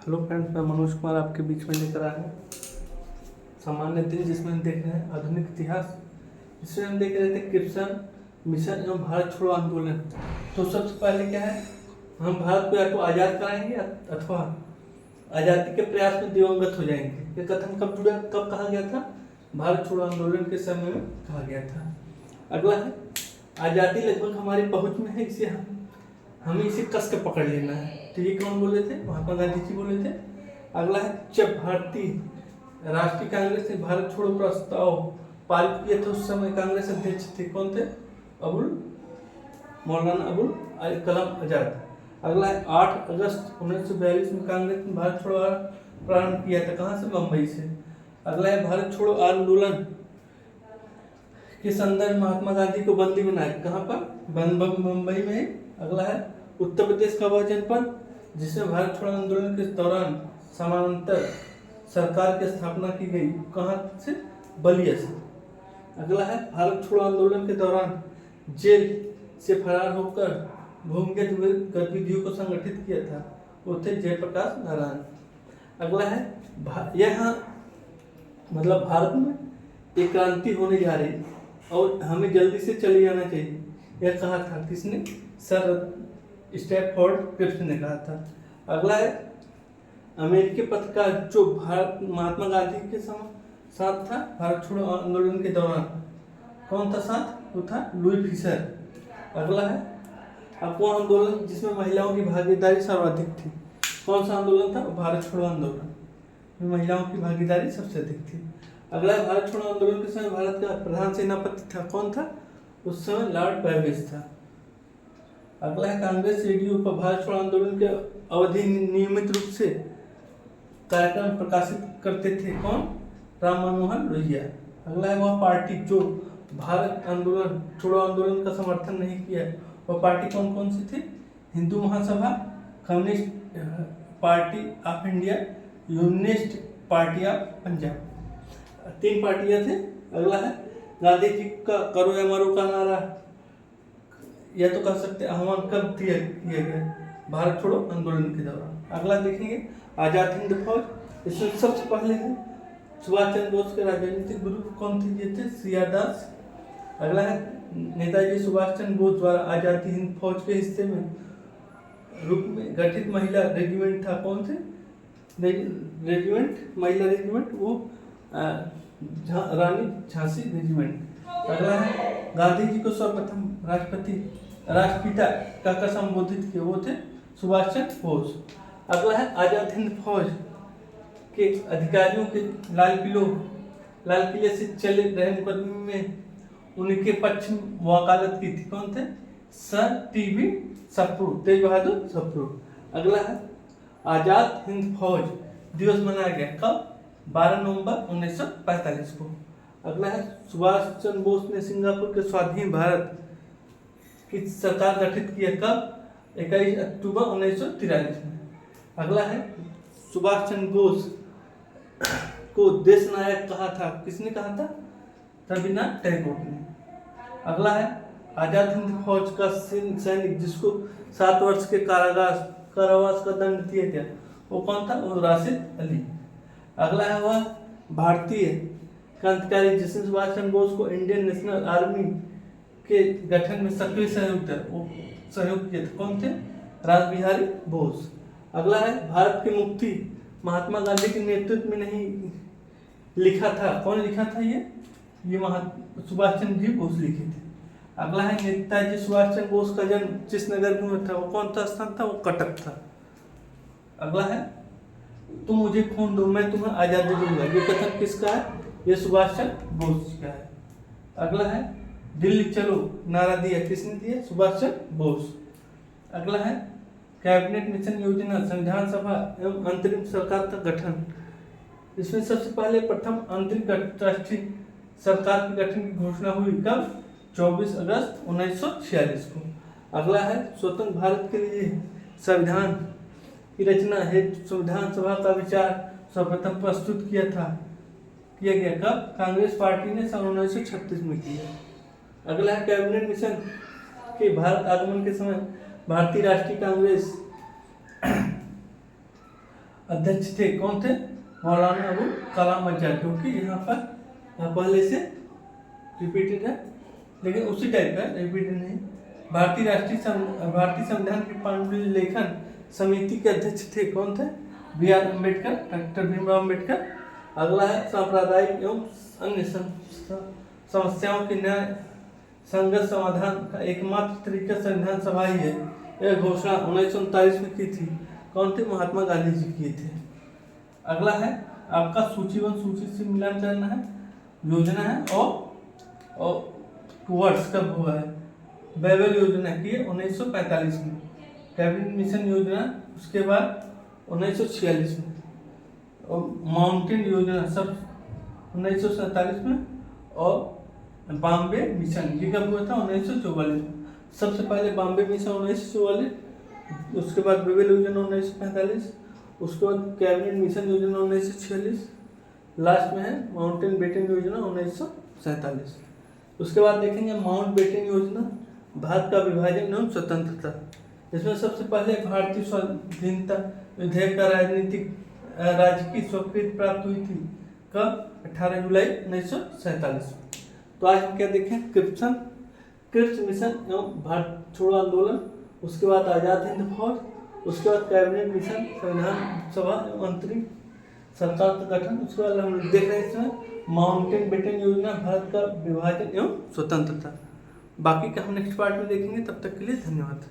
Hello friends, मैं मनोज कुमार आपके बीच में लेकर आया हूँ सामान्य दिन, जिसमें हम देख रहे हैं आधुनिक इतिहास। जिसमें हम देख रहे थे कृष्ण मिशन एवं भारत छोड़ो आंदोलन। तो सबसे पहले क्या है, हम भारत को या तो आज़ाद कराएंगे अथवा आज़ादी के प्रयास में दिवंगत हो जाएंगे। ये कथन कब जुड़ा, कब कहा गया था? भारत छोड़ो आंदोलन के समय में कहा गया था। अगला है, आज़ादी लगभग हमारी पहुँच में है, इसे हमें इसे कस के पकड़ लेना है। तो ये कौन बोले थे? महात्मा गांधी जी बोले थे। अगला है, जब भारतीय राष्ट्रीय कांग्रेस ने भारत छोड़ो प्रस्ताव पारित किया था, उस समय कांग्रेस अध्यक्ष थे कौन थे? मौलाना अबुल कलाम आजाद। अगला है, 8 अगस्त 1942 में कांग्रेस ने भारत छोड़ो प्रारंभ किया था। कहाँ से? मुंबई से। अगला है, भारत छोड़ो आंदोलन के संदर्भ महात्मा गांधी को बंदी बनाया। कहाँ पर? मुंबई में। अगला है, उत्तर प्रदेश का वह जनपद जिसमें भारत छोड़ो आंदोलन के दौरान समानांतर सरकार की स्थापना की गई, कहाँ से? बलिया से। अगला है, भारत छोड़ो आंदोलन के दौरान जेल से फरार होकर भूमिगत गतिविधियों को संगठित किया था, वो थे जयप्रकाश नारायण। अगला है, यहाँ मतलब भारत में एक क्रांति होने जा रही और हमें जल्दी से चले जाना चाहिए, यह कहा था किसने? सर स्टैफोर्ड क्रिप्स ने कहा था। अगला है, अमेरिकी पत्रकार जो भारत महात्मा गांधी के साथ था भारत छोड़ो आंदोलन के दौरान, कौन था साथ? वो था लुई फिशर। अगला है, अफवाह आंदोलन जिसमें महिलाओं की भागीदारी सर्वाधिक थी, कौन सा आंदोलन था? भारत छोड़ो आंदोलन में महिलाओं की भागीदारी सबसे अधिक थी। अगला है, भारत छोड़ो आंदोलन के समय भारत का प्रधान सेनापति था, कौन था? उस समय लॉर्ड बैबेज था। अगला है, कांग्रेस रेडियो पर भारत छोड़ो आंदोलन के अवधि नियमित रूप से कार्यक्रम प्रकाशित करते थे, कौन? राम मनोहर लोहिया। अगला है, वह पार्टी जो भारत आंदोलन छोड़ो आंदोलन का समर्थन नहीं किया, वह पार्टी कौन कौन सी थी? Hindu Mahasabha, Communist Party of India, Unionist Party of Punjab. 3 पार्टियां थे। अगला है, गांधी जी का करो या मरो का नारा, यह तो कह सकते आह्वान कब किया गया? भारत छोड़ो आंदोलन के दौरान। अगला देखेंगे, आजाद हिंद फौज। इसमें सबसे पहले है सुभाष चंद्र बोस के राजनीतिक गुरु कौन थे? ये थे सी.आर. दास। अगला है, नेताजी सुभाष चंद्र बोस द्वारा आजादी हिंद फौज के हिस्से में रूप में गठित महिला रेजिमेंट था, कौन से रेजिमेंट? महिला रेजिमेंट, वो रानी झांसी रेजिमेंट। अगला है, गांधी जी को सर्वप्रथम राष्ट्रपिता का संबोधित किया, वो थे सुभाष चंद्र बोस। अगला है, आजाद हिंद फौज के अधिकारियों के लाल किले से चले रहे मुकदमे में उनके पक्ष में वकालत की थी, कौन थे? Sir T B. सप्रू, तेज बहादुर सप्रू। अगला है, आजाद हिंद फौज दिवस मनाया गया कब? 12 नवंबर 1945 को। अगला है, सुभाष चंद्र बोस ने सिंगापुर के स्वाधीन भारत की सरकार गठित किया कब? 21 अक्टूबर 1943 में। अगला है, सुभाष चंद्र बोस को देश नायक कहा था, किसने कहा था? रविन्द्रनाथ टैगोर ने। अगला है, आजाद हिंद फौज का सैनिक जिसको 7 वर्ष के कारावास का दंड दिया गया, वो कौन था? वो राशिद अली। अगला है, वह भारतीय क्रांतिकारी जिसने सुभाष चंद्र बोस को इंडियन नेशनल आर्मी के गठन में सक्रिय सहयोग किया था, कौन थे? रासबिहारी बोस। अगला है, भारत की मुक्ति महात्मा गांधी के नेतृत्व में नहीं लिखा था, कौन लिखा था? ये सुभाष चंद्र जी बोस लिखे थे। अगला है, नेताजी सुभाष चंद्र बोस का जन्म जिस नगर में हुआ था, वो कौन सा स्थान था? वो कटक था। अगला है, तुम मुझे खून दो मैं तुम्हें आजादी दूंगा, ये कथन किसका है? ये सुभाष चंद्र बोस का है। अगला है, दिल्ली चलो नारा दिया, किसने दिया? सुभाष चंद्र बोस। अगला है, कैबिनेट मिशन योजना, संविधान सभा एवं अंतरिम सरकार का गठन। इसमें सबसे पहले प्रथम अंतरिम राष्ट्रीय सरकार के गठन की घोषणा हुई कब? 24 अगस्त 1946 को। अगला है, स्वतंत्र भारत के लिए संविधान की रचना हेतु संविधान सभा का विचार सर्वप्रथम प्रस्तुत किया गया कब? कांग्रेस पार्टी ने सन 1936 में किया। अगला है, कैबिनेट मिशन के भारत आगमन के समय भारतीय राष्ट्रीय कांग्रेस अध्यक्ष थे, कौन थे? मौलाना अबुल कलाम आजाद, जो कि यहाँ पर पहले से रिपीटेड है, लेकिन उसी टाइप का रिपीटेड नहीं। भारतीय संविधान की पांडुलिपि लेखन समिति के अध्यक्ष थे, कौन थे? B.R. अम्बेडकर, डॉक्टर भीमराव अम्बेडकर। अगला है सांप्रदायिक एवं अन्य समस्याओं के न्याय संगत समाधान का एकमात्र तरीका संविधान सभा ही है। यह घोषणा 1939 में की थी, कौन थे? महात्मा गांधी जी किए थे। अगला है आपका सूची 1 सूची से मिलान करना है, योजना है और वर्ष कब हुआ है। बेबल योजना की 1945 में, कैबिनेट मिशन योजना उसके बाद 1946 में, और माउंटेन योजना सब 1947 में, और बॉम्बे मिशन ये कब हुआ था? 1944 में। सबसे पहले बॉम्बे मिशन 1944, उसके बाद बेबल योजना 1945, उसके बाद कैबिनेट मिशन योजना 1946, लास्ट में है माउंटेन बेटन योजना 1947। उसके बाद देखेंगे माउंट बेटन योजना, भारत का विभाजन एवं स्वतंत्रता। इसमें सबसे पहले भारतीय स्वाधीनता विधेयक का राजकीय स्वीकृति प्राप्त हुई थी, कब? 18 जुलाई 1947। तो आज हम क्या देखें? क्रिप्स मिशन एवं भारत छोड़ो आंदोलन, उसके बाद आज़ाद हिंद फौज, उसके बाद कैबिनेट मिशन, संविधान सभा एवं अंतरिम सरकार का गठन, उसके बाद हम देख रहे हैं इसमें माउंटेन बेटन योजना, भारत का विभाजन एवं स्वतंत्रता। बाकी का हम नेक्स्ट पार्ट में देखेंगे। तब तक के लिए धन्यवाद।